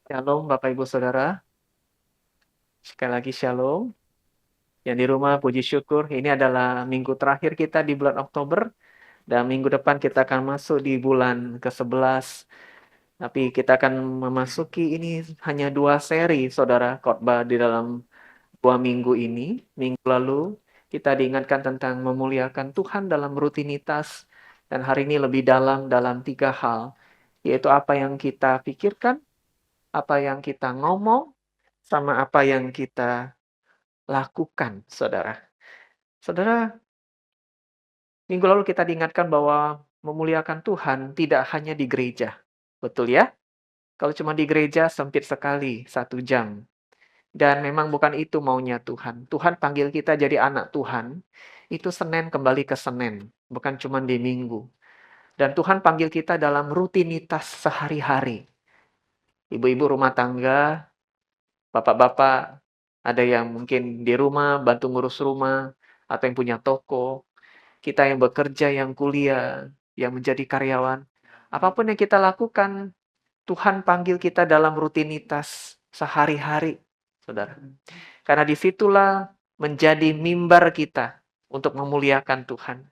Shalom Bapak Ibu Saudara, sekali lagi Shalom. Yang di rumah puji syukur, ini adalah minggu terakhir kita di bulan Oktober, dan minggu depan kita akan masuk di bulan ke-11. Tapi kita akan memasuki ini hanya 2 seri Saudara khotbah di dalam 2 minggu ini. Minggu lalu kita diingatkan tentang memuliakan Tuhan dalam rutinitas, dan hari ini lebih dalam 3 hal, yaitu apa yang kita pikirkan, apa yang kita ngomong, sama apa yang kita lakukan, Saudara. Saudara, minggu lalu kita diingatkan bahwa memuliakan Tuhan tidak hanya di gereja. Betul ya? Kalau cuma di gereja sempit sekali, 1 jam. Dan memang bukan itu maunya Tuhan. Tuhan panggil kita jadi anak Tuhan, itu Senin kembali ke Senin, bukan cuma di Minggu. Dan Tuhan panggil kita dalam rutinitas sehari-hari. Ibu-ibu rumah tangga, bapak-bapak, ada yang mungkin di rumah bantu ngurus rumah, atau yang punya toko, kita yang bekerja, yang kuliah, yang menjadi karyawan, apapun yang kita lakukan, Tuhan panggil kita dalam rutinitas sehari-hari, Saudara. Karena disitulah menjadi mimbar kita untuk memuliakan Tuhan.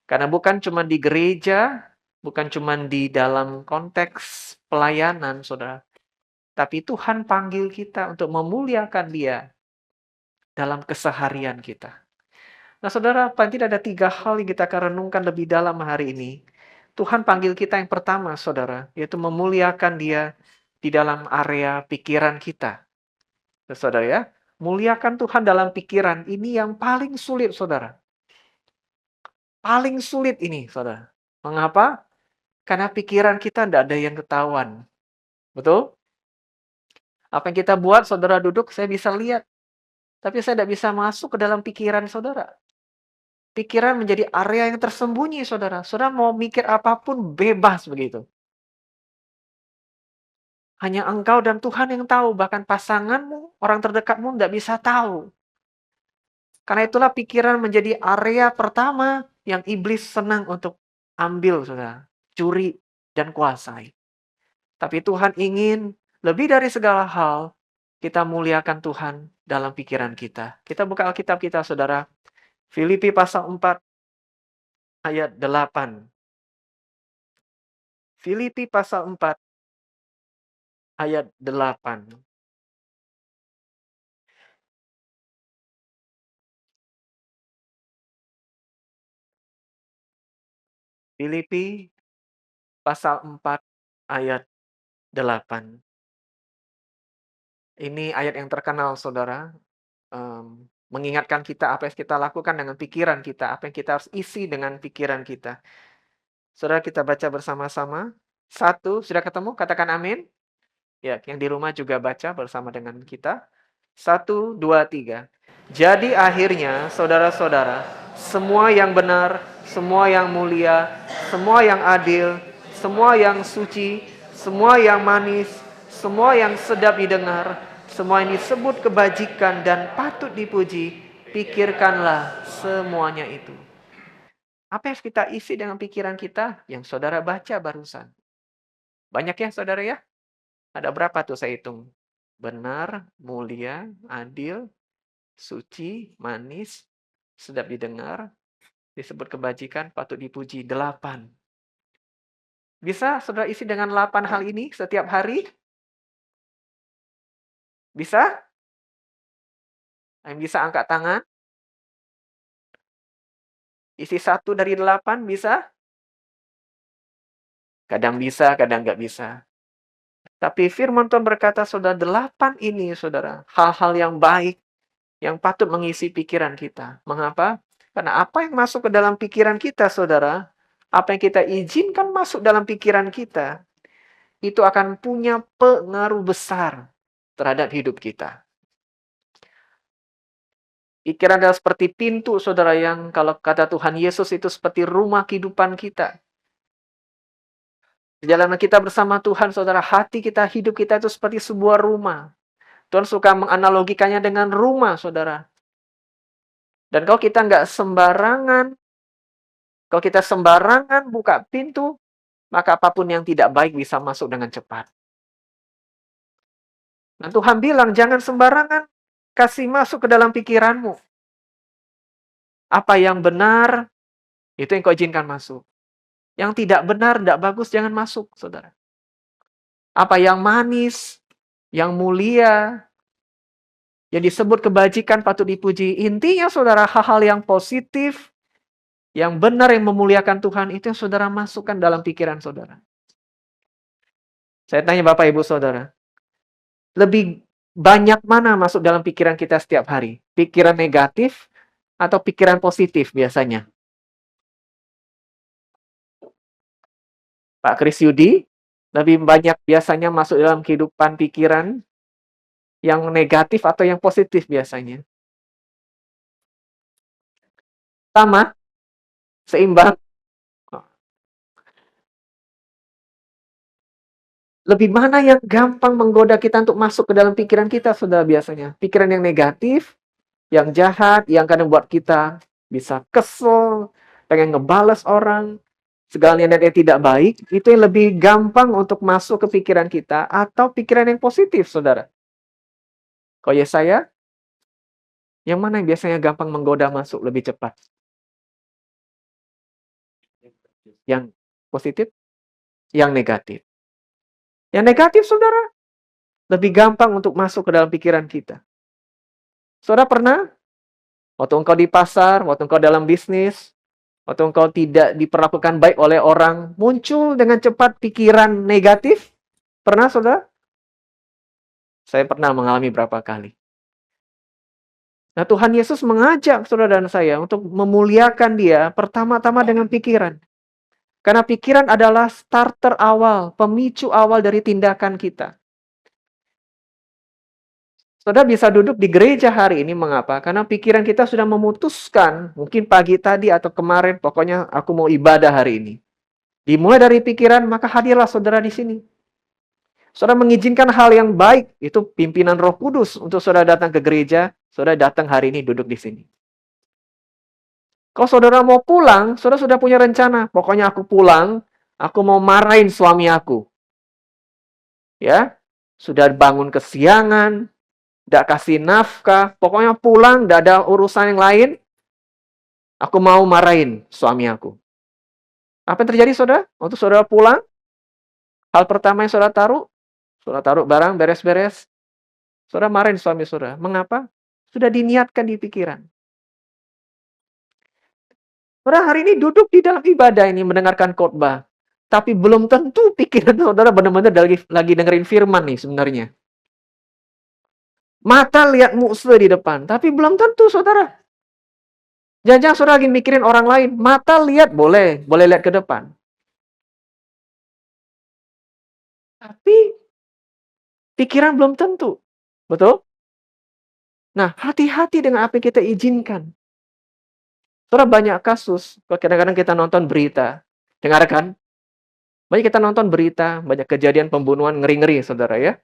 Karena bukan cuma di gereja, bukan cuma di dalam konteks pelayanan, Saudara, tapi Tuhan panggil kita untuk memuliakan Dia dalam keseharian kita. Nah, Saudara, paling tidak ada 3 hal yang kita akan renungkan lebih dalam hari ini. Tuhan panggil kita yang pertama, Saudara, yaitu memuliakan Dia di dalam area pikiran kita. Nah, Saudara ya, muliakan Tuhan dalam pikiran, ini yang paling sulit, Saudara. Paling sulit ini, Saudara. Mengapa? Karena pikiran kita tidak ada yang ketahuan. Betul? Apa yang kita buat, Saudara duduk, saya bisa lihat. Tapi saya tidak bisa masuk ke dalam pikiran Saudara. Pikiran menjadi area yang tersembunyi, Saudara. Saudara mau mikir apapun bebas begitu. Hanya engkau dan Tuhan yang tahu, bahkan pasanganmu, orang terdekatmu tidak bisa tahu. Karena itulah pikiran menjadi area pertama yang iblis senang untuk ambil, Saudara. Curi dan kuasai. Tapi Tuhan ingin lebih dari segala hal, kita muliakan Tuhan dalam pikiran kita. Kita buka Alkitab kita, Saudara. Filipi pasal 4 ayat 8. Filipi pasal 4 ayat 8. Filipi pasal 4 ayat 8. Ini ayat yang terkenal, Saudara. Mengingatkan kita apa yang kita lakukan dengan pikiran kita, apa yang kita harus isi dengan pikiran kita. Saudara, kita baca bersama-sama. 1, sudah ketemu? Katakan amin. Ya, yang di rumah juga baca bersama dengan kita. 1, 2, 3. Jadi akhirnya, saudara-saudara, semua yang benar, semua yang mulia, semua yang adil, semua yang suci, semua yang manis, semua yang sedap didengar, semua yang disebut kebajikan dan patut dipuji, pikirkanlah semuanya itu. Apa yang kita isi dengan pikiran kita? Yang saudara baca barusan. Banyak ya, saudara ya? Ada berapa tuh saya hitung? Benar, mulia, adil, suci, manis, sedap didengar, disebut kebajikan, patut dipuji. 8. Bisa saudara isi dengan 8 hal ini setiap hari? Bisa? Yang bisa angkat tangan? Isi 1 dari 8 bisa? Kadang bisa, kadang nggak bisa. Tapi firman Tuhan berkata, saudara, 8 ini, saudara, hal-hal yang baik, yang patut mengisi pikiran kita. Mengapa? Karena apa yang masuk ke dalam pikiran kita, saudara, apa yang kita izinkan masuk dalam pikiran kita, itu akan punya pengaruh besar terhadap hidup kita. Pikiran adalah seperti pintu, saudara, yang kalau kata Tuhan Yesus itu seperti rumah kehidupan kita. Perjalanan kita bersama Tuhan, saudara, hati kita, hidup kita itu seperti sebuah rumah. Tuhan suka menganalogikannya dengan rumah, saudara. Dan kalau kita nggak sembarangan, kalau kita sembarangan buka pintu, maka apapun yang tidak baik bisa masuk dengan cepat. Nah, Tuhan bilang, jangan sembarangan kasih masuk ke dalam pikiranmu. Apa yang benar, itu yang kau izinkan masuk. Yang tidak benar, tidak bagus, jangan masuk, saudara. Apa yang manis, yang mulia, yang disebut kebajikan patut dipuji. Intinya, saudara, hal-hal yang positif, yang benar, yang memuliakan Tuhan, itu yang saudara masukkan dalam pikiran saudara. Saya tanya Bapak, Ibu, Saudara. Lebih banyak mana masuk dalam pikiran kita setiap hari? Pikiran negatif atau pikiran positif biasanya? Pak Kris Yudi, lebih banyak biasanya masuk dalam kehidupan pikiran yang negatif atau yang positif biasanya? Sama? Seimbang? Lebih mana yang gampang menggoda kita untuk masuk ke dalam pikiran kita, saudara, biasanya? Pikiran yang negatif, yang jahat, yang kadang buat kita bisa kesel, pengen ngebales orang, segala niat yang tidak baik, itu yang lebih gampang untuk masuk ke pikiran kita, atau pikiran yang positif, saudara? Kalau ya saya, yang mana yang biasanya gampang menggoda masuk lebih cepat? Yang positif? Yang negatif? Yang negatif, saudara, lebih gampang untuk masuk ke dalam pikiran kita. Saudara pernah, waktu engkau di pasar, waktu engkau dalam bisnis, waktu engkau tidak diperlakukan baik oleh orang, muncul dengan cepat pikiran negatif? Pernah, saudara? Saya pernah mengalami berapa kali. Nah, Tuhan Yesus mengajak saudara dan saya untuk memuliakan Dia pertama-tama dengan pikiran. Karena pikiran adalah starter awal, pemicu awal dari tindakan kita. Saudara bisa duduk di gereja hari ini, mengapa? Karena pikiran kita sudah memutuskan, mungkin pagi tadi atau kemarin, pokoknya aku mau ibadah hari ini. Dimulai dari pikiran, maka hadirlah saudara di sini. Saudara mengizinkan hal yang baik, itu pimpinan Roh Kudus untuk saudara datang ke gereja, saudara datang hari ini duduk di sini. Kalau saudara mau pulang, saudara sudah punya rencana. Pokoknya aku pulang, aku mau marahin suami aku. Ya, sudah bangun kesiangan, tidak kasih nafkah, pokoknya pulang, tidak ada urusan yang lain, aku mau marahin suami aku. Apa yang terjadi, saudara? Waktu saudara pulang, hal pertama yang saudara taruh barang, beres-beres, saudara marahin suami saudara. Mengapa? Sudah diniatkan di pikiran. Saudara hari ini duduk di dalam ibadah ini, mendengarkan khotbah. Tapi belum tentu pikiran saudara benar-benar lagi dengerin firman nih sebenarnya. Mata lihat musuh di depan, tapi belum tentu, saudara. Jangan-jangan saudara lagi mikirin orang lain. Mata lihat boleh lihat ke depan. Tapi pikiran belum tentu. Betul? Nah, hati-hati dengan apa yang kita izinkan. Saudara, banyak kasus, kadang-kadang kita nonton berita. Dengarkan. Banyak kita nonton berita, banyak kejadian pembunuhan ngeri-ngeri, saudara ya.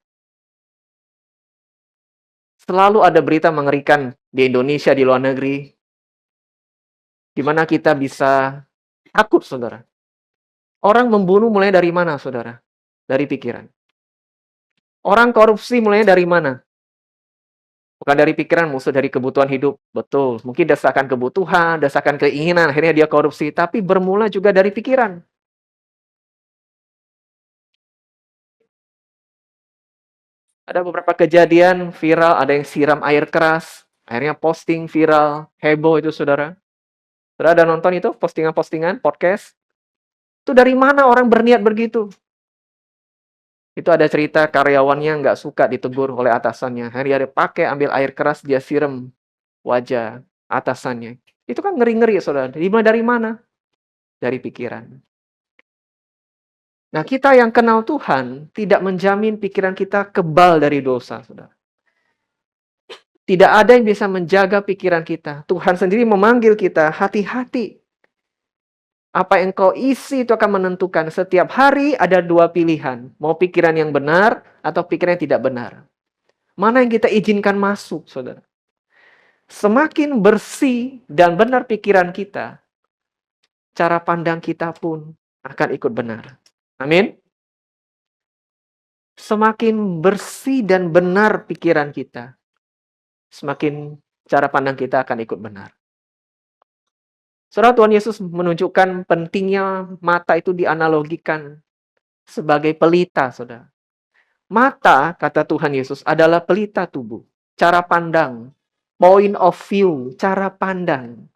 Selalu ada berita mengerikan di Indonesia, di luar negeri. Di mana kita bisa takut, saudara. Orang membunuh mulai dari mana, saudara? Dari pikiran. Orang korupsi mulai dari mana? Bukan dari pikiran, musuh dari kebutuhan hidup. Betul. Mungkin dasarkan kebutuhan, dasarkan keinginan, akhirnya dia korupsi. Tapi bermula juga dari pikiran. Ada beberapa kejadian viral, ada yang siram air keras, akhirnya posting viral, heboh itu, saudara. Saudara ada nonton itu, postingan-postingan, podcast? Itu dari mana orang berniat begitu? Itu ada cerita karyawannya nggak suka ditegur oleh atasannya. Akhirnya dia pakai, ambil air keras, dia siram wajah atasannya. Itu kan ngeri-ngeri, saudara. Dimulai dari mana? Dari pikiran. Nah, kita yang kenal Tuhan tidak menjamin pikiran kita kebal dari dosa, saudara. Tidak ada yang bisa menjaga pikiran kita. Tuhan sendiri memanggil kita, hati-hati. Apa yang kau isi itu akan menentukan. Setiap hari ada dua pilihan. Mau pikiran yang benar atau pikiran yang tidak benar. Mana yang kita izinkan masuk, saudara? Semakin bersih dan benar pikiran kita, cara pandang kita pun akan ikut benar. Amin. Semakin bersih dan benar pikiran kita, semakin cara pandang kita akan ikut benar. Saudara, Tuhan Yesus menunjukkan pentingnya mata itu dianalogikan sebagai pelita, saudara. Mata, kata Tuhan Yesus, adalah pelita tubuh. Cara pandang, point of view, cara pandang.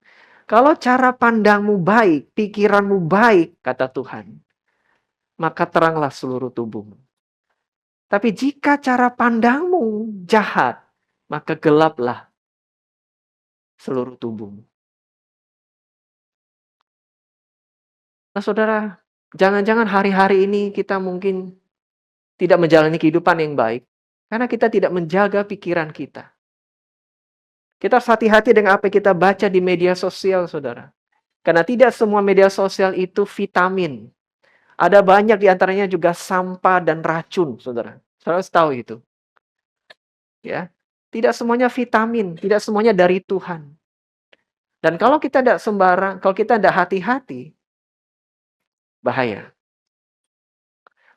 Kalau cara pandangmu baik, pikiranmu baik, kata Tuhan, maka teranglah seluruh tubuhmu. Tapi jika cara pandangmu jahat, maka gelaplah seluruh tubuhmu. Nah, saudara, jangan-jangan hari-hari ini kita mungkin tidak menjalani kehidupan yang baik karena kita tidak menjaga pikiran kita. Kita harus hati-hati dengan apa yang kita baca di media sosial, saudara. Karena tidak semua media sosial itu vitamin. Ada banyak di antaranya juga sampah dan racun, saudara. Saudara harus tahu itu. Ya, tidak semuanya vitamin, tidak semuanya dari Tuhan. Dan kalau kita tidak sembarang, kalau kita tidak hati-hati, bahaya.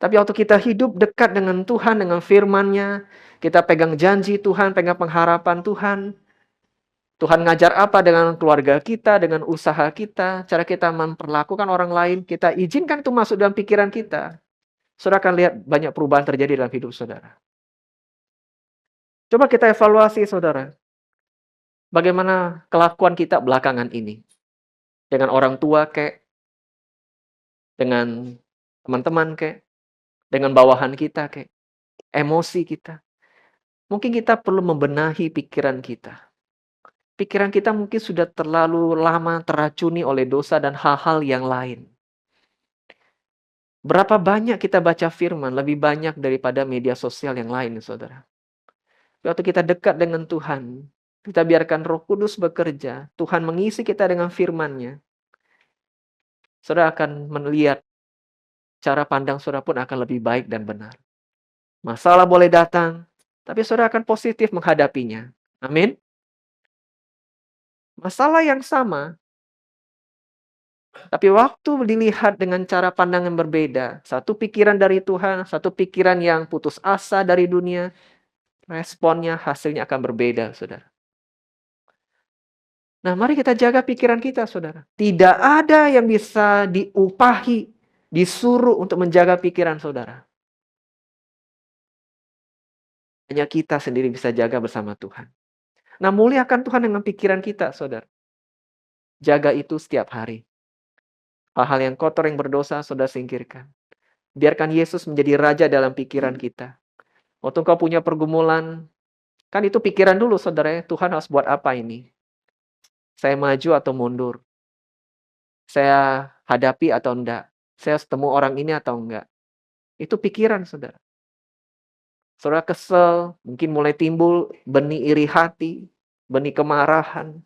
Tapi waktu kita hidup dekat dengan Tuhan, dengan firman-Nya, kita pegang janji Tuhan, pegang pengharapan Tuhan. Tuhan ngajar apa dengan keluarga kita, dengan usaha kita, cara kita memperlakukan orang lain, kita izinkan itu masuk dalam pikiran kita. Saudara akan lihat banyak perubahan terjadi dalam hidup saudara. Coba kita evaluasi saudara. Bagaimana kelakuan kita belakangan ini. Dengan orang tua kek, dengan teman-teman kek, dengan bawahan kita kek, emosi kita. Mungkin kita perlu membenahi pikiran kita. Pikiran kita mungkin sudah terlalu lama teracuni oleh dosa dan hal-hal yang lain. Berapa banyak kita baca firman, lebih banyak daripada media sosial yang lain, saudara. Waktu kita dekat dengan Tuhan, kita biarkan Roh Kudus bekerja, Tuhan mengisi kita dengan firman-Nya. Saudara akan melihat cara pandang saudara pun akan lebih baik dan benar. Masalah boleh datang, tapi saudara akan positif menghadapinya. Amin. Masalah yang sama, tapi waktu dilihat dengan cara pandang yang berbeda, satu pikiran dari Tuhan, satu pikiran yang putus asa dari dunia, responnya, hasilnya akan berbeda, saudara. Nah, mari kita jaga pikiran kita, saudara. Tidak ada yang bisa diupahi, disuruh untuk menjaga pikiran saudara. Hanya kita sendiri bisa jaga bersama Tuhan. Nah, muliakan Tuhan dengan pikiran kita, saudara. Jaga itu setiap hari. Hal-hal yang kotor, yang berdosa, saudara singkirkan. Biarkan Yesus menjadi raja dalam pikiran kita. Waktu kau punya pergumulan, kan itu pikiran dulu, saudara. Tuhan harus buat apa ini? Saya maju atau mundur? Saya hadapi atau enggak? Saya harus temu orang ini atau enggak? Itu pikiran, saudara. Saudara kesel, mungkin mulai timbul benih iri hati, benih kemarahan.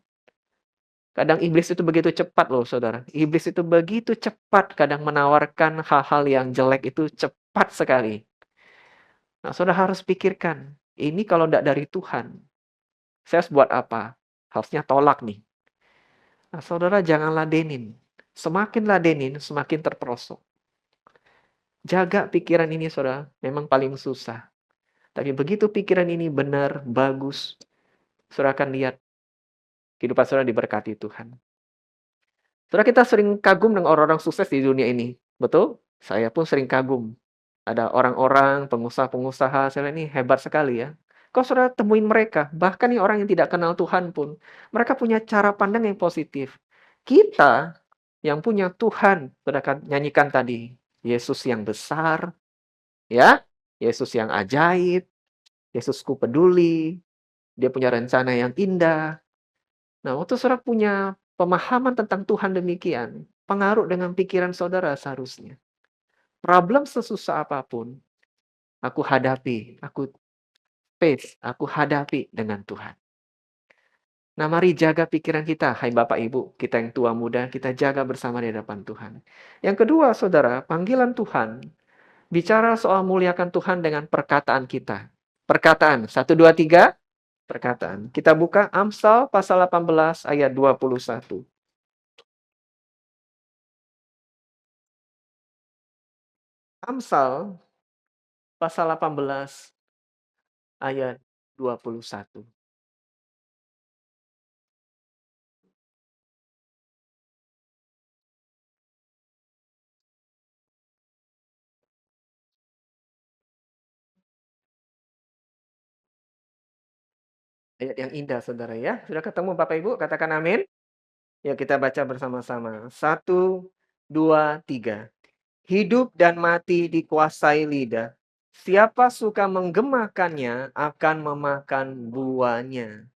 Kadang iblis itu begitu cepat loh, saudara. Iblis itu begitu cepat kadang menawarkan hal-hal yang jelek itu cepat sekali. Nah, saudara harus pikirkan, ini kalau enggak dari Tuhan, saya harus buat apa? Harusnya tolak nih. Nah, saudara jangan ladenin. Semakin ladenin, semakin terperosok. Jaga pikiran ini, saudara. Memang paling susah. Tapi begitu pikiran ini benar, bagus, saudara akan lihat kehidupan saudara diberkati Tuhan. Saudara, kita sering kagum dengan orang-orang sukses di dunia ini. Betul? Saya pun sering kagum. Ada orang-orang, pengusaha-pengusaha, saya lihat ini hebat sekali ya. Kalau saudara temuin mereka, bahkan nih orang yang tidak kenal Tuhan pun, mereka punya cara pandang yang positif. Kita yang punya Tuhan, saudara akan nyanyikan tadi, Yesus yang besar, ya, Yesus yang ajaib, Yesusku peduli, dia punya rencana yang indah. Nah, waktu saudara punya pemahaman tentang Tuhan demikian, pengaruh dengan pikiran saudara seharusnya. Problem sesusah apapun, aku hadapi, aku face, aku hadapi dengan Tuhan. Nah, mari jaga pikiran kita, hai Bapak Ibu, kita yang tua muda, kita jaga bersama di hadapan Tuhan. Yang kedua, saudara, panggilan Tuhan, bicara soal muliakan Tuhan dengan perkataan kita. Perkataan, 1, 2, 3, perkataan. Kita buka Amsal pasal 18 ayat 21. Amsal pasal 18 ayat 21. Ayat yang indah Saudara ya. Sudah ketemu Bapak Ibu? Katakan amin. Yuk kita baca bersama-sama. Satu, dua, tiga. Hidup dan mati dikuasai lidah. Siapa suka menggemakannya akan memakan buahnya.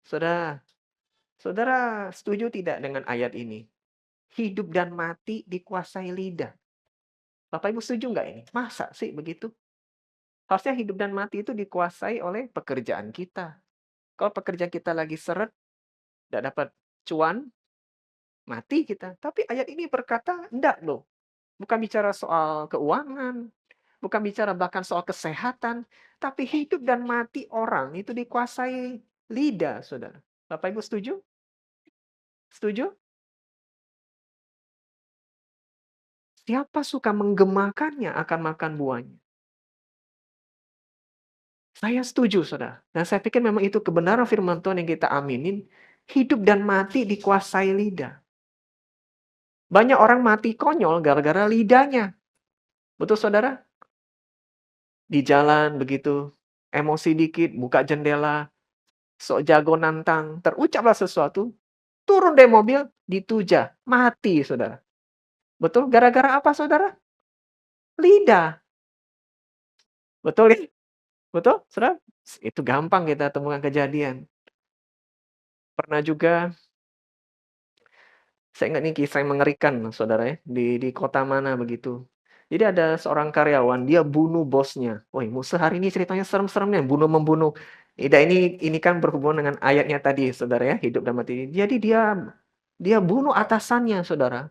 Saudara, saudara setuju tidak dengan ayat ini? Hidup dan mati dikuasai lidah. Bapak Ibu setuju nggak ini? Masa sih begitu? Harusnya hidup dan mati itu dikuasai oleh pekerjaan kita. Kalau pekerjaan kita lagi seret, nggak dapat cuan, mati kita. Tapi ayat ini berkata, enggak loh. Bukan bicara soal keuangan, bukan bicara bahkan soal kesehatan, tapi hidup dan mati orang itu dikuasai lidah, Saudara. Bapak Ibu setuju? Setuju? Siapa suka menggemakannya akan makan buahnya. Saya setuju, Saudara. Dan saya pikir memang itu kebenaran firman Tuhan yang kita aminin. Hidup dan mati dikuasai lidah. Banyak orang mati konyol gara-gara lidahnya. Betul, Saudara? Di jalan begitu, emosi dikit, buka jendela, sok jago nantang, terucaplah sesuatu, turun dari mobil, dituja, mati, Saudara. Betul? Gara-gara apa, Saudara? Lidah. Betul ya? Betul, Saudara? Itu gampang kita temukan kejadian. Pernah juga, saya ingat nih kisah yang mengerikan, Saudara ya, di kota mana begitu. Jadi ada seorang karyawan, dia bunuh bosnya. Woi, musuh hari ini ceritanya serem-serem nih, bunuh-membunuh. Ini kan berhubungan dengan ayatnya tadi, Saudara ya, hidup dan mati. Jadi dia bunuh atasannya, Saudara.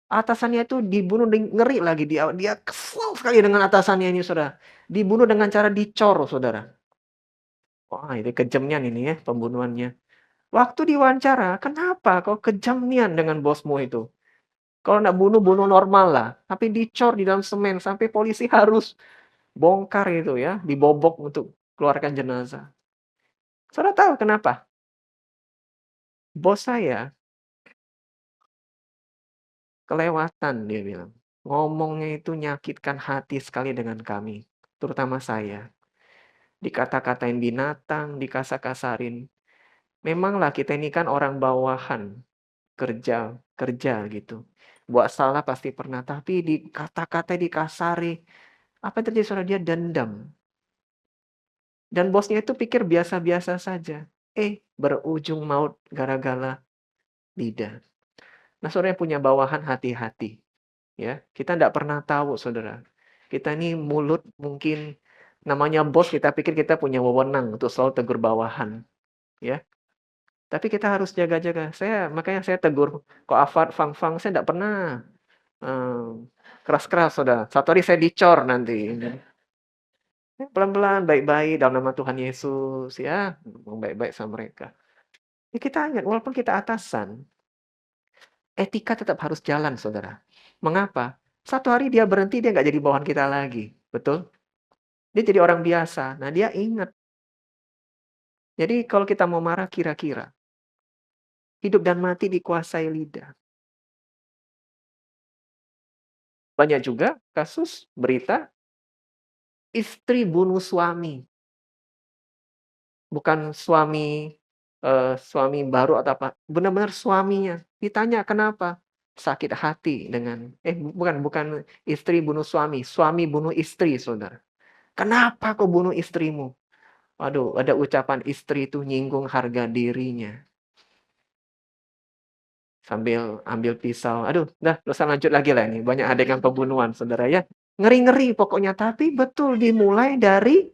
Atasannya itu dibunuh ngeri lagi, dia kesel sekali dengan atasannya ini, Saudara. Dibunuh dengan cara dicor, Saudara. Wah, itu kejamnya ini ya, pembunuhannya. Waktu diwawancara, "Kenapa kau kejam nian dengan bosmu itu? Kalau nggak bunuh, bunuh normal lah." Tapi dicor di dalam semen sampai polisi harus bongkar itu ya, dibobok untuk keluarkan jenazah. Saudara tahu kenapa? Bos saya kelewatan, dia bilang. Ngomongnya itu nyakitkan hati sekali dengan kami, terutama saya. Dikata-katain binatang, dikasar-kasarin. Memanglah kita ini kan orang bawahan, kerja kerja gitu. Buat salah pasti pernah, tapi dikata-kata, dikasari. Apa yang terjadi, Saudara? Dia dendam. Dan bosnya itu pikir biasa-biasa saja. Berujung maut gara-gara lidah. Nah, Saudara yang punya bawahan, hati-hati. Ya, kita nggak pernah tahu, Saudara. Kita ini mulut mungkin namanya bos, kita pikir kita punya wewenang untuk selalu tegur bawahan. Ya, tapi kita harus jaga-jaga. Makanya saya tegur, kok Afat, Fang-Fang, saya nggak pernah keras-keras, Saudara. Satu hari saya dicor nanti. Pelan-pelan, baik-baik dalam nama Tuhan Yesus ya, ngomong baik-baik sama mereka. Ya kita ingat, walaupun kita atasan, etika tetap harus jalan, Saudara. Mengapa? Satu hari dia berhenti, dia nggak jadi bawahan kita lagi. Betul? Dia jadi orang biasa. Nah, dia ingat. Jadi kalau kita mau marah, kira-kira hidup dan mati dikuasai lidah. Banyak juga kasus berita istri bunuh suami. Bukan suami baru atau apa, benar-benar suaminya. Ditanya, "Kenapa?" Sakit hati dengan bukan istri bunuh suami, suami bunuh istri, Saudara. "Kenapa kau bunuh istrimu?" Waduh, ada ucapan istri itu nyinggung harga dirinya. Sambil ambil pisau, aduh dah nggak usah lanjut lagi lah ini, banyak adegan pembunuhan, Saudara ya. Ngeri-ngeri pokoknya, tapi betul dimulai dari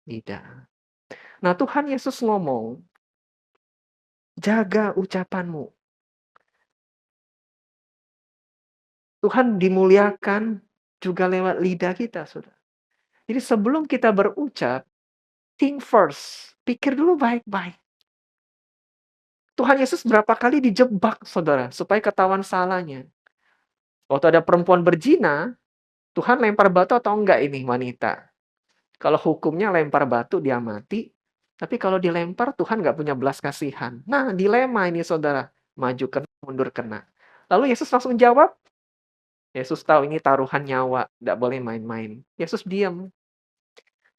lidah. Nah, Tuhan Yesus ngomong, "Jaga ucapanmu." Tuhan dimuliakan juga lewat lidah kita, Saudara. Jadi sebelum kita berucap, think first, pikir dulu baik-baik. Tuhan Yesus berapa kali dijebak, Saudara, supaya ketahuan salahnya. Waktu ada perempuan berzina, Tuhan lempar batu atau enggak ini wanita? Kalau hukumnya lempar batu dia mati, tapi kalau dilempar Tuhan nggak punya belas kasihan. Nah, dilema ini saudara, maju kena, mundur kena. Lalu Yesus langsung jawab, Yesus tahu ini taruhan nyawa, nggak boleh main-main. Yesus diam,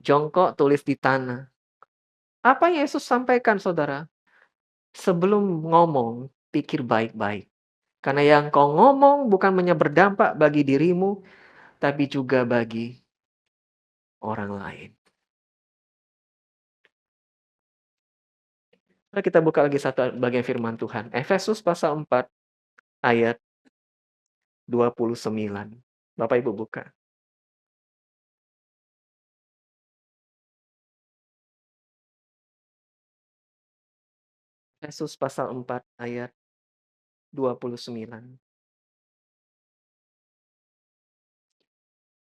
jongkok tulis di tanah. Apa yang Yesus sampaikan saudara? Sebelum ngomong, pikir baik-baik. Karena yang kau ngomong bukan hanya berdampak bagi dirimu, tapi juga bagi orang lain. Mari kita buka lagi satu bagian firman Tuhan. Efesus pasal 4 ayat 29. Bapak Ibu buka. Efesus pasal 4 ayat 29.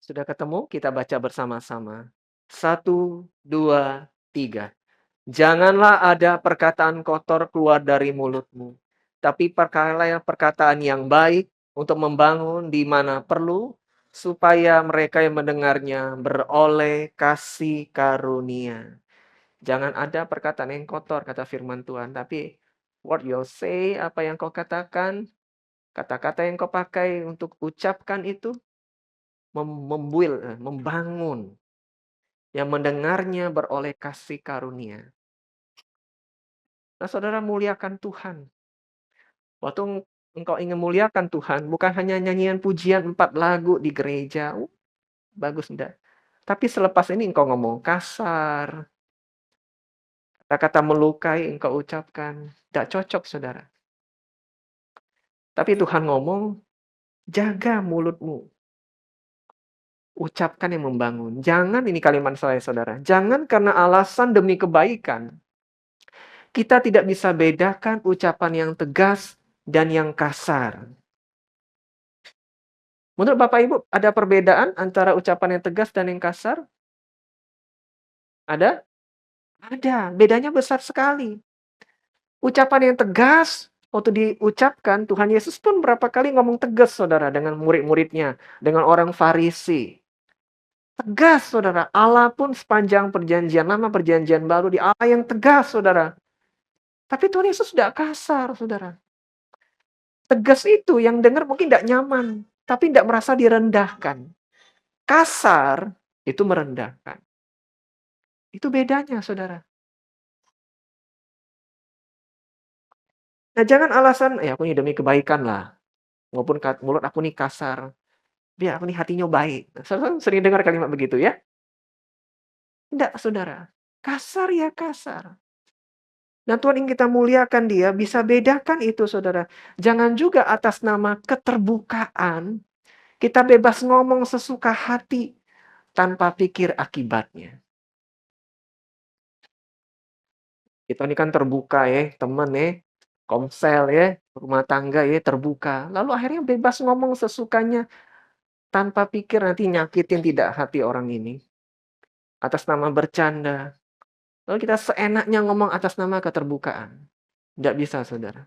Sudah ketemu? Kita baca bersama-sama. Satu, dua, tiga. Janganlah ada perkataan kotor keluar dari mulutmu, tapi perkataanlah perkataan yang baik untuk membangun di mana perlu, supaya mereka yang mendengarnya beroleh kasih karunia. Jangan ada perkataan yang kotor, kata firman Tuhan, tapi what you say, apa yang kau katakan, kata-kata yang kau pakai untuk ucapkan itu membangun. Yang mendengarnya beroleh kasih karunia. Nah, saudara muliakan Tuhan. Waktu engkau ingin muliakan Tuhan, bukan hanya nyanyian pujian 4 lagu di gereja. Bagus enggak. Tapi selepas ini engkau ngomong kasar, kata-kata melukai engkau ucapkan. Tidak cocok, saudara. Tapi Tuhan ngomong, jaga mulutmu. Ucapkan yang membangun. Jangan, ini kalimat saya, saudara. Jangan karena alasan demi kebaikan. Kita tidak bisa bedakan ucapan yang tegas dan yang kasar. Menurut Bapak Ibu, ada perbedaan antara ucapan yang tegas dan yang kasar? Ada? Ada. Bedanya besar sekali. Ucapan yang tegas, waktu diucapkan, Tuhan Yesus pun berapa kali ngomong tegas, saudara, dengan murid-muridnya, dengan orang Farisi. Tegas, saudara. Allah pun sepanjang perjanjian lama, perjanjian baru, di Allah yang tegas, saudara. Tapi Tuhan Yesus tidak kasar, saudara. Tegas itu yang dengar mungkin tidak nyaman, tapi tidak merasa direndahkan. Kasar itu merendahkan. Itu bedanya, saudara. Nah, jangan alasan, ya aku ini demi kebaikan lah. Walaupun mulut aku nih kasar, biar aku nih hatinya baik. Saudara sering dengar kalimat begitu ya? Tidak, saudara. Kasar ya kasar. Dan Tuhan ingin kita muliakan dia, bisa bedakan itu, saudara. Jangan juga atas nama keterbukaan, kita bebas ngomong sesuka hati tanpa pikir akibatnya. Kita ini kan terbuka ya, teman ya, komsel ya, rumah tangga ya, terbuka. Lalu akhirnya bebas ngomong sesukanya tanpa pikir nanti nyakitin tidak hati orang ini. Atas nama bercanda. Lalu kita seenaknya ngomong atas nama keterbukaan. Tidak bisa, saudara.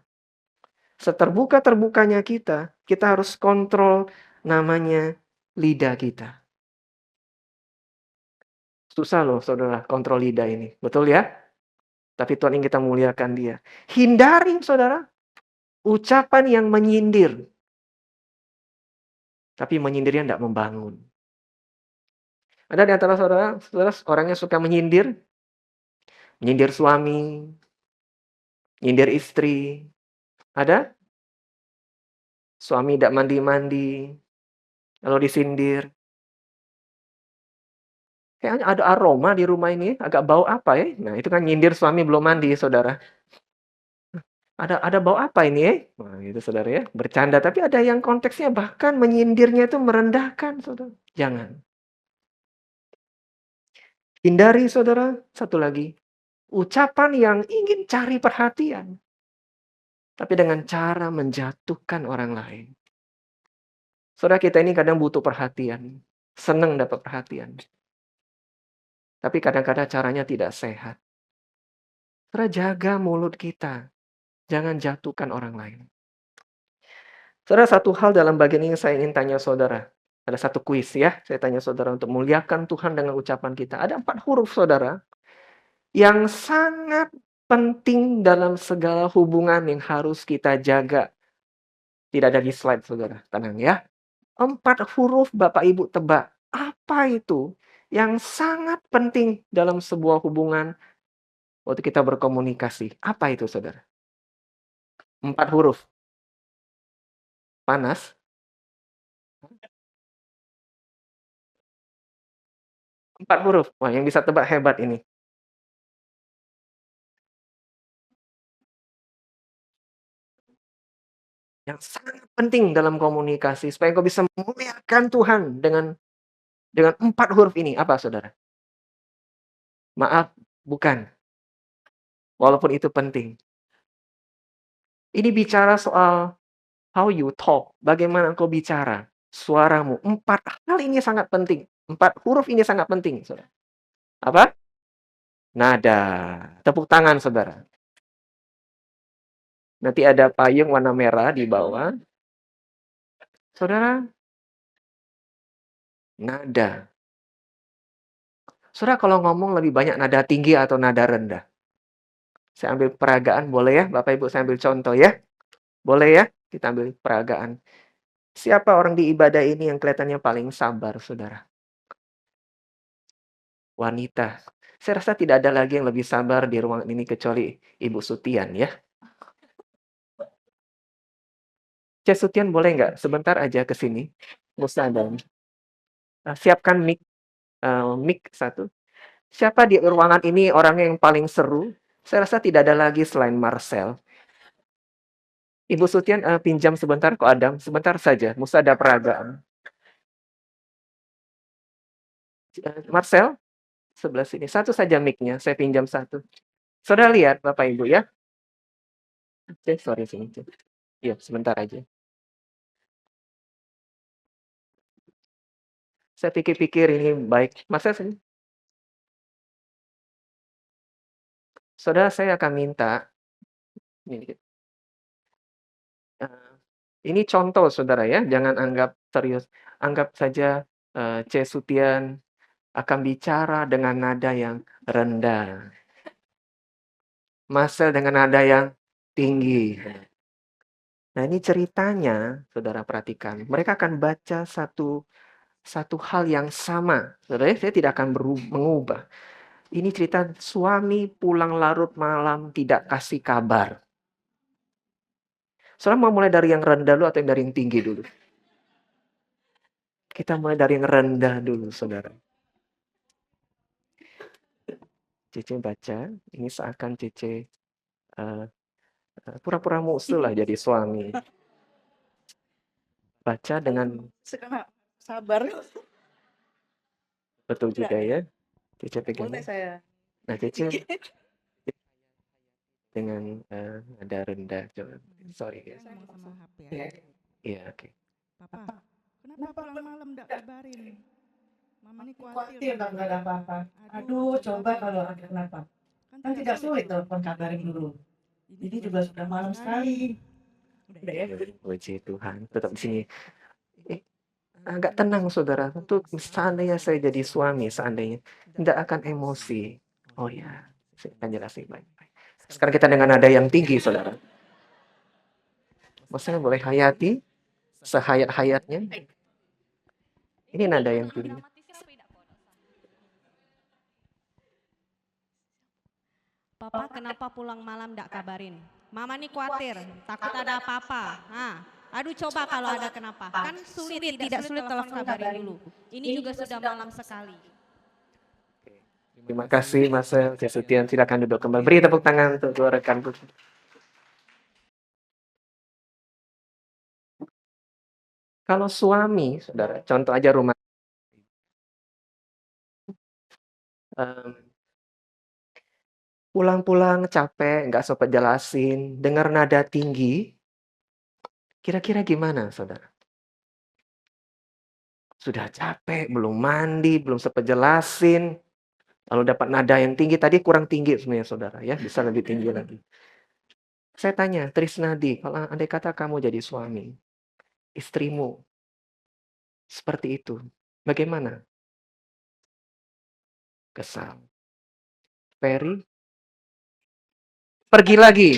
Seterbuka-terbukanya kita harus kontrol namanya lidah kita. Susah loh, saudara, kontrol lidah ini. Betul ya? Tapi Tuhan ingin kita muliakan dia. Hindari, saudara, ucapan yang menyindir. Tapi menyindirnya tidak membangun. Ada di antara saudara, orangnya suka menyindir. Menyindir suami, nyindir istri. Ada? Suami tidak mandi-mandi, lalu disindir. Kayaknya ada aroma di rumah ini, agak bau apa ya? Nah, itu kan nyindir suami belum mandi, saudara. Ada bau apa ini ya? Nah, gitu saudara ya. Bercanda, tapi ada yang konteksnya bahkan menyindirnya itu merendahkan, saudara. Jangan. Hindari, saudara. Satu lagi. Ucapan yang ingin cari perhatian. Tapi dengan cara menjatuhkan orang lain. Saudara, kita ini kadang butuh perhatian. Senang dapat perhatian. Tapi kadang-kadang caranya tidak sehat. Saudara, jaga mulut kita. Jangan jatuhkan orang lain. Saudara, satu hal dalam bagian ini saya ingin tanya saudara. Ada satu kuis ya, saya tanya saudara untuk muliakan Tuhan dengan ucapan kita. Ada 4 huruf saudara, yang sangat penting dalam segala hubungan yang harus kita jaga. Tidak ada di slide saudara, tenang ya. 4 huruf Bapak Ibu tebak, apa itu yang sangat penting dalam sebuah hubungan waktu kita berkomunikasi? Apa itu saudara? 4 huruf. Panas? 4 huruf. Wah, yang bisa tebak hebat ini. Yang sangat penting dalam komunikasi supaya engkau bisa memuliakan Tuhan dengan 4 huruf ini. Apa saudara? Maaf, bukan. Walaupun itu penting. Ini bicara soal how you talk, bagaimana engkau bicara, suaramu. 4 hal ini sangat penting. 4 huruf ini sangat penting, saudara. Apa? Nada. Tepuk tangan, saudara. Nanti ada payung warna merah di bawah. Saudara, nada. Saudara kalau ngomong lebih banyak nada tinggi atau nada rendah? Saya ambil peragaan, boleh ya? Bapak Ibu, saya ambil contoh ya. Boleh ya? Kita ambil peragaan. Siapa orang di ibadah ini yang kelihatannya paling sabar, saudara? Wanita. Saya rasa tidak ada lagi yang lebih sabar di ruangan ini kecuali Ibu Sutian ya. Cek Sutian boleh nggak sebentar aja ke sini? Musa dan siapkan mic satu. Siapa di ruangan ini orang yang paling seru? Saya rasa tidak ada lagi selain Marcel. Ibu Sutian pinjam sebentar ke Adam, sebentar saja. Musa ada peragaan. Marcel, sebelah sini. Satu saja mic-nya, saya pinjam satu. Saudara lihat Bapak Ibu ya. Oke, sorry sini. Iya, sebentar aja. Saya pikir-pikir ini baik. Marcel sini. Saudara, saya akan minta ini, ini contoh saudara ya, jangan anggap serius. Anggap saja C. Sutian akan bicara dengan nada yang rendah. Marcel dengan nada yang tinggi. Nah, ini ceritanya, saudara perhatikan. Mereka akan baca satu hal yang sama. Saudara, saya tidak akan mengubah. Ini cerita suami pulang larut malam tidak kasih kabar. Saudara mau mulai dari yang rendah dulu atau yang dari yang tinggi dulu? Kita mulai dari yang rendah dulu, saudara. Cece baca, ini seakan Cece pura-pura musuh lah jadi suami. Baca dengan sabar. betul juga ya. Cece pegang. Boleh saya. Nah, Cece dengan nada rendah. Sorry ya. Saya mau sama HP ya. Iya, oke. Papa, kenapa pulang malam enggak kabarin? Mama ini Khawatir kalau nggak ada apa-apa. Aduh, Coba kalau ada kenapa. Kan tidak sulit telepon kabarin dulu. Ini juga sudah malam sekali. Udah ya. Puji Tuhan. Tetap di sini. Agak tenang saudara. Untuk seandainya saya jadi suami, seandainya tidak akan emosi. Oh ya, saya akan jelasin baik-baik. Sekarang kita dengan nada yang tinggi saudara. Maksudnya boleh hayati sehayat-hayatnya. Ini nada yang tinggi. Papa kenapa pulang malam ndak kabarin? Mama nih khawatir, takut ada apa-apa. Nah, aduh coba kalau ada kenapa. Kan sulit, tidak sulit tolong kabarin dulu. Ini juga sudah malam sekali. Terima kasih Marcel, Sutian, silakan duduk kembali. Beri tepuk tangan untuk dua rekan. Kalau suami, saudara, contoh aja rumah. Pulang-pulang capek, nggak sempat jelasin, dengar nada tinggi, kira-kira gimana, saudara? Sudah capek, belum mandi, belum sempat jelasin, lalu dapat nada yang tinggi, tadi kurang tinggi sebenarnya, saudara, ya, bisa lebih tinggi lagi. Saya tanya, Trisnadi, kalau andai kata kamu jadi suami, istrimu Seperti itu. Bagaimana? Kesal. Ferry, pergi lagi.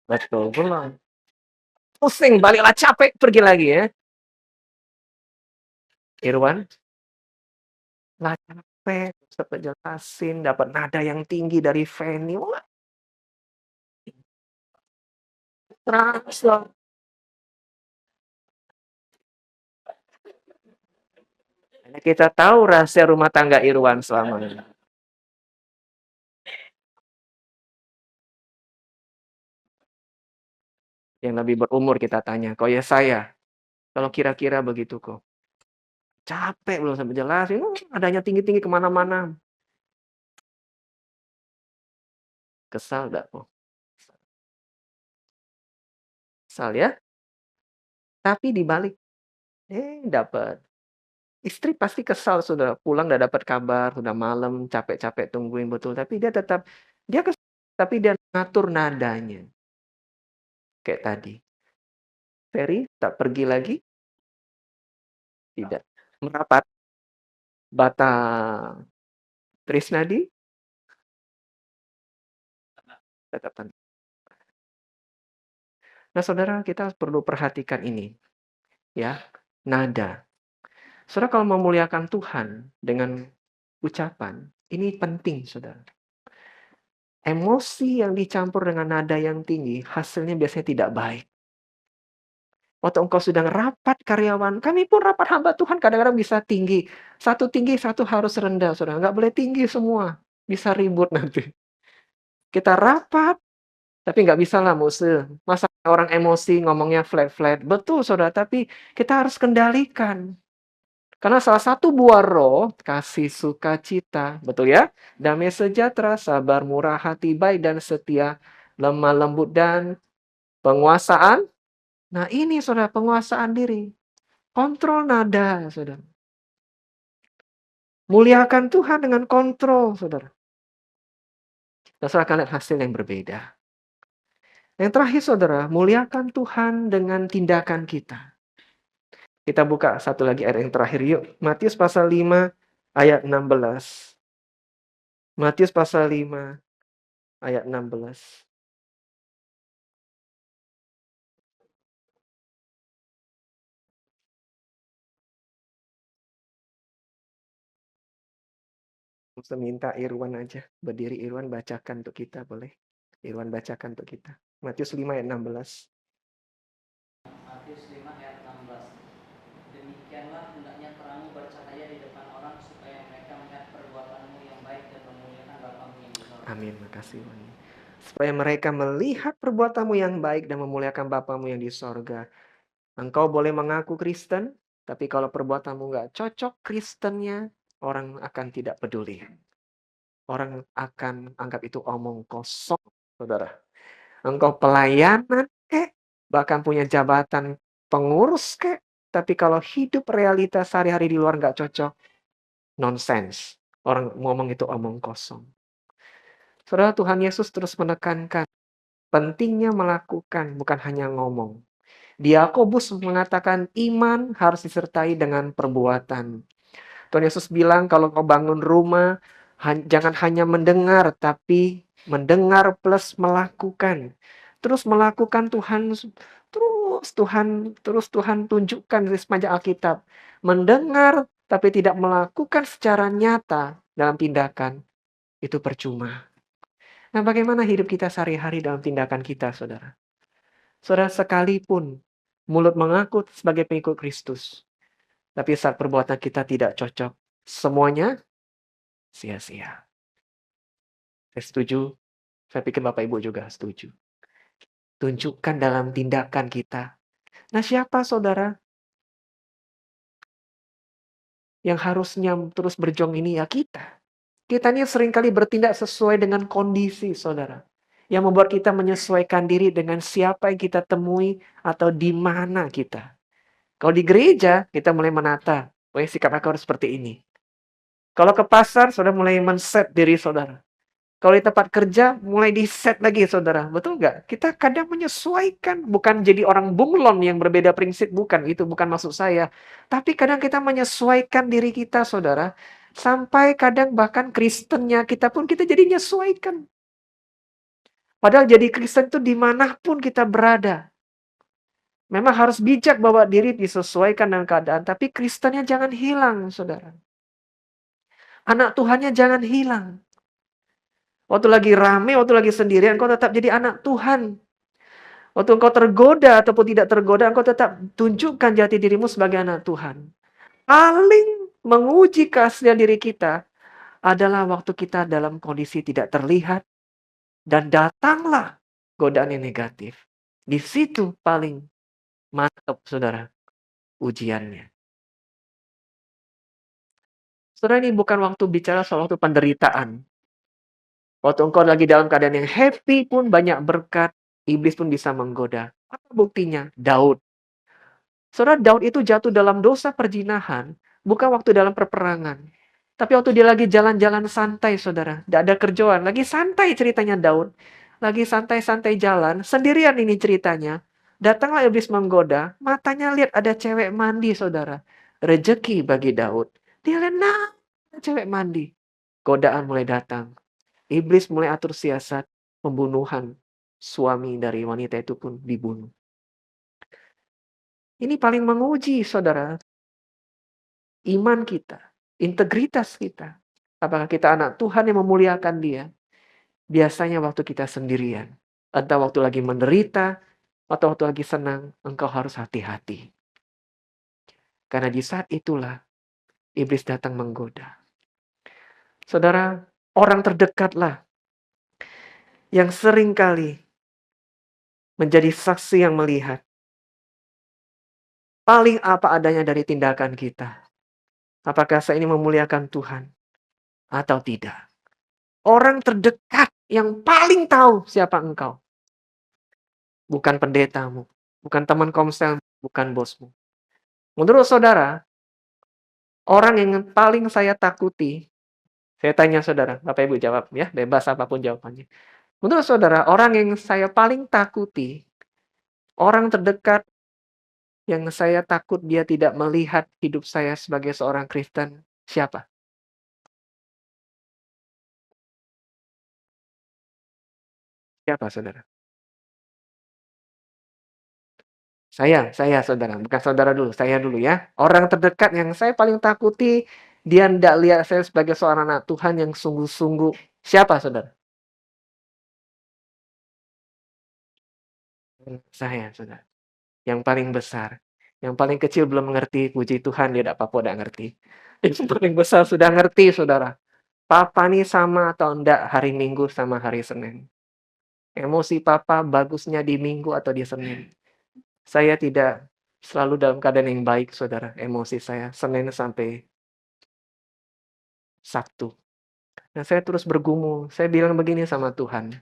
Betul, pulang. Pusing, baliklah capek, pergi lagi ya. Irwan, lah capek, sempat jelasin, dapat nada yang tinggi dari Fanny. Wah, keras loh. Kita tahu rahasia rumah tangga Irwan selama ini. Yang lebih berumur kita tanya, kok ya saya? Kalau kira-kira begitu kok. Capek belum sampai jelasin, adanya tinggi-tinggi kemana-mana. Kesal gak kok? Kesal ya? Tapi dibalik, dapat. Istri pasti kesal sudah pulang udah dapat kabar, sudah malam, capek-capek tungguin betul. Tapi dia tetap, dia kesal, tapi dia ngatur nadanya. Kayak tadi. Ferry tak pergi lagi? Tidak. Merapat. Bata Trisnadi? Tetap tenang. Nah, saudara, kita perlu perhatikan ini. Ya, nada. Saudara kalau memuliakan Tuhan dengan ucapan, ini penting, saudara. Emosi yang dicampur dengan nada yang tinggi, hasilnya biasanya tidak baik. Waktu engkau sedang rapat karyawan, kami pun rapat hamba Tuhan kadang-kadang bisa tinggi. Satu tinggi, satu harus rendah, saudara. Nggak boleh tinggi semua. Bisa ribut nanti. Kita rapat, tapi nggak bisa lah musuh. Masa orang emosi ngomongnya flat-flat. Betul, saudara. Tapi kita harus kendalikan. Karena salah satu buah roh, kasih sukacita. Betul ya? Damai sejahtera, sabar, murah hati, baik dan setia, lemah lembut dan penguasaan. Nah ini saudara, penguasaan diri. Kontrol nada, saudara. Muliakan Tuhan dengan kontrol, saudara. Dan saudara akan lihat hasil yang berbeda. Yang terakhir, saudara, muliakan Tuhan dengan tindakan kita. Kita buka satu lagi ayat yang terakhir yuk. Matius pasal 5 ayat 16. Matius pasal 5 ayat 16. Saya minta Irwan aja. Berdiri Irwan bacakan untuk kita, boleh? Irwan bacakan untuk kita. Matius 5 ayat 16. Matius 5 ayat 16. Demikianlah hendaknya terangmu bercahaya di depan orang supaya mereka melihat perbuatanmu yang baik dan memuliakan Bapamu yang di sorga. Amin, makasih Irwan. Supaya mereka melihat perbuatanmu yang baik dan memuliakan Bapamu yang di sorga. Engkau boleh mengaku Kristen, tapi kalau perbuatanmu nggak cocok Kristennya, orang akan tidak peduli. Orang akan anggap itu omong kosong, saudara. Engkau pelayanan kek, bahkan punya jabatan pengurus kek, tapi kalau hidup realitas sehari-hari di luar nggak cocok, nonsense. Orang ngomong itu omong kosong. Saudara, Tuhan Yesus terus menekankan pentingnya melakukan, bukan hanya ngomong. Di Yakobus mengatakan iman harus disertai dengan perbuatan. Tuhan Yesus bilang kalau kau bangun rumah, jangan hanya mendengar, tapi mendengar plus melakukan. Terus melakukan terus Tuhan tunjukkan di sepanjang Alkitab. Mendengar tapi tidak melakukan secara nyata dalam tindakan, itu percuma. Nah, bagaimana hidup kita sehari-hari dalam tindakan kita, saudara? Saudara, sekalipun mulut mengaku sebagai pengikut Kristus, tapi saat perbuatan kita tidak cocok, semuanya sia-sia. Saya setuju, saya pikir Bapak Ibu juga setuju. Tunjukkan dalam tindakan kita. Nah, siapa saudara yang harusnya terus berjuang ini? Ya kita. Kita ini seringkali bertindak sesuai dengan kondisi, saudara. Yang membuat kita menyesuaikan diri dengan siapa yang kita temui atau di mana kita. Kalau di gereja, kita mulai menata. Oh, sikap aku harus seperti ini. Kalau ke pasar, saudara mulai men-set diri saudara. Kalau di tempat kerja mulai di-set lagi saudara, betul nggak? Kita kadang menyesuaikan, bukan jadi orang bunglon yang berbeda prinsip, bukan, itu bukan maksud saya. Tapi kadang kita menyesuaikan diri kita saudara, sampai kadang bahkan Kristennya kita pun kita jadi menyesuaikan. Padahal jadi Kristen itu dimanapun kita berada. Memang harus bijak bawa diri disesuaikan dengan keadaan, tapi Kristennya jangan hilang saudara. Anak Tuhannya jangan hilang. Waktu lagi rame, waktu lagi sendirian, engkau tetap jadi anak Tuhan. Waktu engkau tergoda ataupun tidak tergoda, engkau tetap tunjukkan jati dirimu sebagai anak Tuhan. Paling menguji keaslian diri kita adalah waktu kita dalam kondisi tidak terlihat dan datanglah godaan yang negatif. Di situ paling mantap, saudara, ujiannya. Saudara, ini bukan waktu bicara soal waktu penderitaan. Waktu engkau lagi dalam keadaan yang happy pun banyak berkat, iblis pun bisa menggoda. Apa buktinya? Daud. Saudara, Daud itu jatuh dalam dosa perzinahan, bukan waktu dalam peperangan. Tapi waktu dia lagi jalan-jalan santai, saudara. Tidak ada kerjaan. Lagi santai ceritanya Daud. Lagi santai-santai jalan. Sendirian ini ceritanya. Datanglah iblis menggoda. Matanya lihat ada cewek mandi, saudara. Rezeki bagi Daud. Dia lihat, nah, ada cewek mandi. Godaan mulai datang. Iblis mulai atur siasat pembunuhan. Suami dari wanita itu pun dibunuh. Ini paling menguji, saudara. Iman kita, integritas kita. Apakah kita anak Tuhan yang memuliakan Dia? Biasanya waktu kita sendirian. Entah waktu lagi menderita, atau waktu lagi senang, engkau harus hati-hati. Karena di saat itulah, iblis datang menggoda. Saudara, orang terdekatlah yang sering kali menjadi saksi yang melihat paling apa adanya dari tindakan kita. Apakah saya ini memuliakan Tuhan atau tidak? Orang terdekat yang paling tahu siapa engkau. Bukan pendetamu, bukan teman komsel, bukan bosmu. Menurut saudara, orang yang paling saya takuti, saya tanya saudara, Bapak Ibu jawab ya, bebas apapun jawabannya. Menurut saudara, orang yang saya paling takuti, orang terdekat yang saya takut dia tidak melihat hidup saya sebagai seorang Kristen, siapa? Siapa saudara? Saya saudara, bukan saudara dulu, saya dulu ya. Orang terdekat yang saya paling takuti, dia tidak lihat saya sebagai seorang anak Tuhan yang sungguh-sungguh. Siapa saudara? Saya saudara. Yang paling besar. Yang paling kecil belum mengerti, puji Tuhan dia tidak apa-apa tidak ngerti. Yang paling besar sudah ngerti saudara. Papa nih sama atau enggak hari Minggu sama hari Senin. Emosi papa bagusnya di Minggu atau di Senin. Saya tidak selalu dalam keadaan yang baik, saudara. Emosi saya Senin sampai Sabtu. Nah, saya terus bergumul. Saya bilang begini sama Tuhan.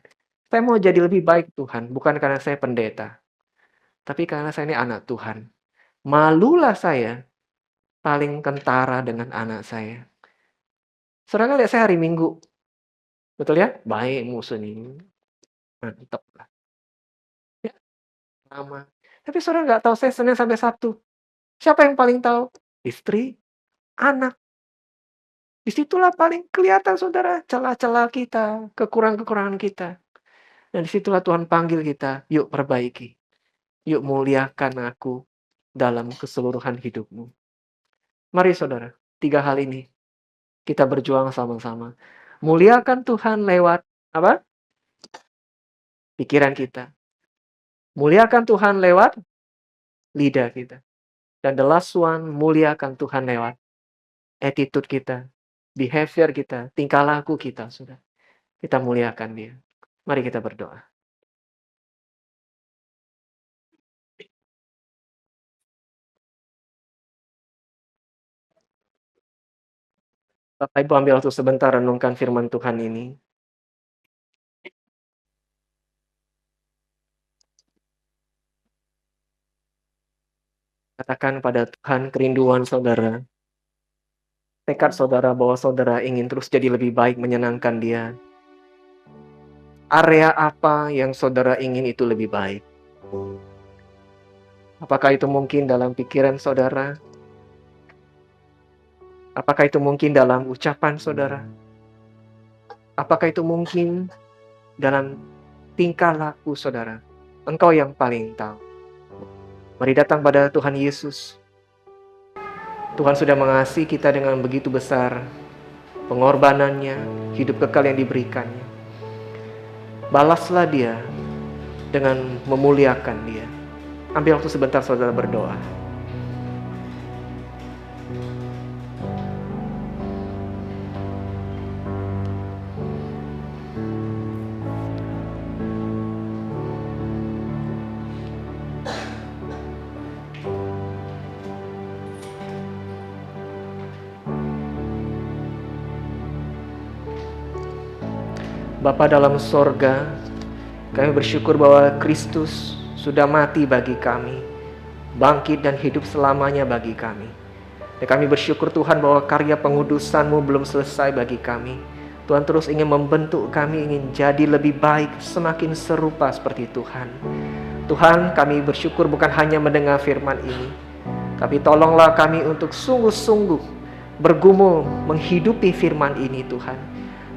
Saya mau jadi lebih baik, Tuhan. Bukan karena saya pendeta. Tapi karena saya ini anak Tuhan. Malulah saya paling kentara dengan anak saya. Saudara lihat saya hari Minggu. Betul ya? Baik musuh ini. Mantap lah. Ya, lama. Tapi saudara nggak tahu saya Senin sampai Sabtu. Siapa yang paling tahu? Istri, anak. Disitulah paling kelihatan saudara celah-celah kita, kekurangan-kekurangan kita. Dan disitulah Tuhan panggil kita, yuk perbaiki. Yuk muliakan aku dalam keseluruhan hidupmu. Mari saudara, 3 hal ini kita berjuang sama-sama. Muliakan Tuhan lewat apa? Pikiran kita. Muliakan Tuhan lewat lidah kita. Dan the last one, muliakan Tuhan lewat attitude kita, behavior kita, tingkah laku kita, sudah. Kita muliakan Dia. Mari kita berdoa. Bapak Ibu ambil waktu sebentar renungkan firman Tuhan ini. Katakan pada Tuhan kerinduan saudara. Tekad saudara bahwa saudara ingin terus jadi lebih baik menyenangkan Dia. area apa yang saudara ingin itu lebih baik. Apakah itu mungkin dalam pikiran saudara? Apakah itu mungkin dalam ucapan saudara? Apakah itu mungkin dalam tingkah laku saudara? Engkau yang paling tahu. Mari datang pada Tuhan Yesus. Tuhan sudah mengasihi kita dengan begitu besar pengorbanannya, hidup kekal yang diberikannya. Balaslah dia dengan memuliakan dia. Ambil waktu sebentar saudara berdoa. Bapa dalam sorga, kami bersyukur bahwa Kristus sudah mati bagi kami, bangkit dan hidup selamanya bagi kami. Dan kami bersyukur Tuhan bahwa karya pengudusan-Mu belum selesai bagi kami. Tuhan terus ingin membentuk kami, ingin jadi lebih baik, semakin serupa seperti Tuhan. Tuhan, kami bersyukur bukan hanya mendengar firman ini, tapi tolonglah kami untuk sungguh-sungguh bergumul menghidupi firman ini Tuhan.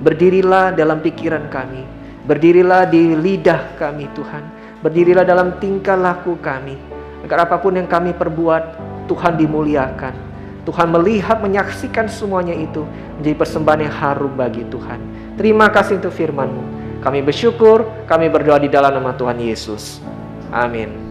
Berdirilah dalam pikiran kami, berdirilah di lidah kami Tuhan, berdirilah dalam tingkah laku kami, agar apapun yang kami perbuat, Tuhan dimuliakan. Tuhan melihat, menyaksikan semuanya itu menjadi persembahan yang harum bagi Tuhan. Terima kasih untuk firman-Mu. Kami bersyukur, kami berdoa di dalam nama Tuhan Yesus. Amin.